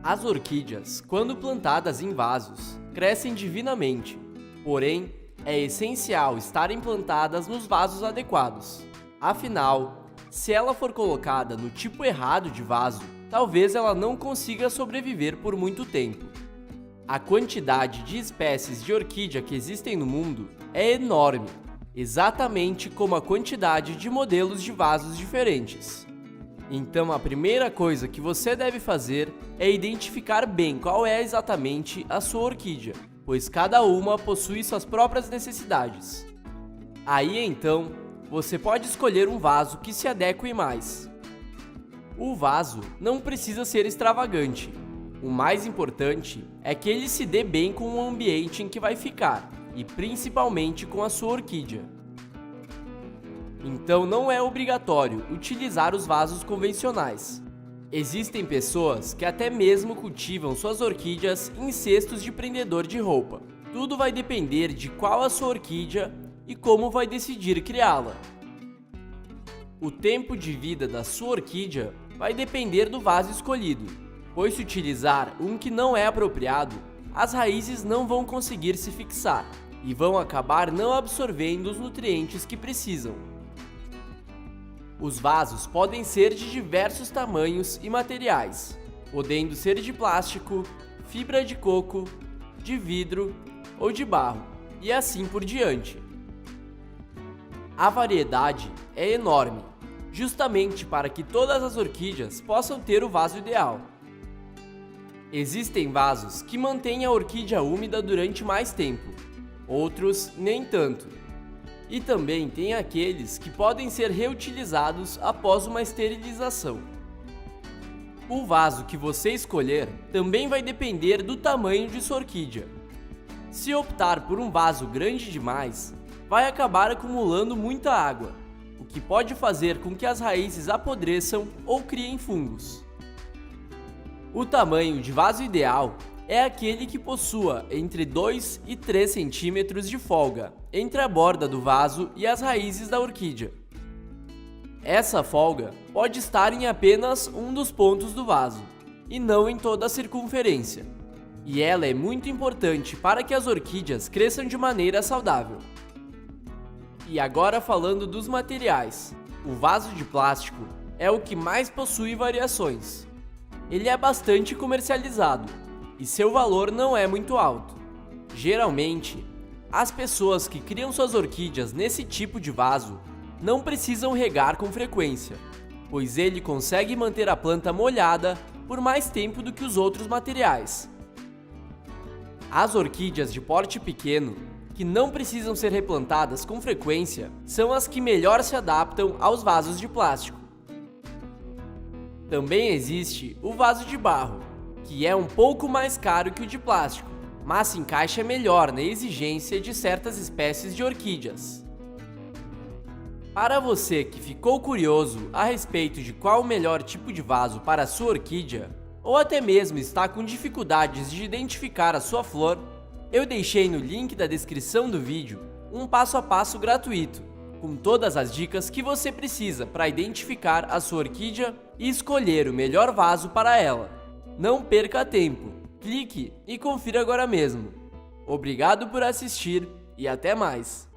As orquídeas, quando plantadas em vasos, crescem divinamente, porém, é essencial estarem plantadas nos vasos adequados. Afinal, se ela for colocada no tipo errado de vaso, talvez ela não consiga sobreviver por muito tempo. A quantidade de espécies de orquídea que existem no mundo é enorme, exatamente como a quantidade de modelos de vasos diferentes. Então, a primeira coisa que você deve fazer é identificar bem qual é exatamente a sua orquídea, pois cada uma possui suas próprias necessidades. Aí então, você pode escolher um vaso que se adeque mais. O vaso não precisa ser extravagante. O mais importante é que ele se dê bem com o ambiente em que vai ficar, e principalmente com a sua orquídea. Então não é obrigatório utilizar os vasos convencionais. Existem pessoas que até mesmo cultivam suas orquídeas em cestos de prendedor de roupa. Tudo vai depender de qual a sua orquídea e como vai decidir criá-la. O tempo de vida da sua orquídea vai depender do vaso escolhido, pois se utilizar um que não é apropriado, as raízes não vão conseguir se fixar e vão acabar não absorvendo os nutrientes que precisam. Os vasos podem ser de diversos tamanhos e materiais, podendo ser de plástico, fibra de coco, de vidro ou de barro, e assim por diante. A variedade é enorme, justamente para que todas as orquídeas possam ter o vaso ideal. Existem vasos que mantêm a orquídea úmida durante mais tempo, outros nem tanto. E também tem aqueles que podem ser reutilizados após uma esterilização. O vaso que você escolher também vai depender do tamanho de sua orquídea. Se optar por um vaso grande demais, vai acabar acumulando muita água, o que pode fazer com que as raízes apodreçam ou criem fungos. O tamanho de vaso ideal é aquele que possua entre 2 e 3 centímetros de folga entre a borda do vaso e as raízes da orquídea. Essa folga pode estar em apenas um dos pontos do vaso, e não em toda a circunferência. E ela é muito importante para que as orquídeas cresçam de maneira saudável. E agora falando dos materiais, o vaso de plástico é o que mais possui variações. Ele é bastante comercializado e seu valor não é muito alto. Geralmente, as pessoas que criam suas orquídeas nesse tipo de vaso não precisam regar com frequência, pois ele consegue manter a planta molhada por mais tempo do que os outros materiais. As orquídeas de porte pequeno, que não precisam ser replantadas com frequência, são as que melhor se adaptam aos vasos de plástico. Também existe o vaso de barro, que é um pouco mais caro que o de plástico, mas se encaixa melhor na exigência de certas espécies de orquídeas. Para você que ficou curioso a respeito de qual o melhor tipo de vaso para a sua orquídea, ou até mesmo está com dificuldades de identificar a sua flor, eu deixei no link da descrição do vídeo um passo a passo gratuito, com todas as dicas que você precisa para identificar a sua orquídea e escolher o melhor vaso para ela. Não perca tempo, clique e confira agora mesmo. Obrigado por assistir e até mais!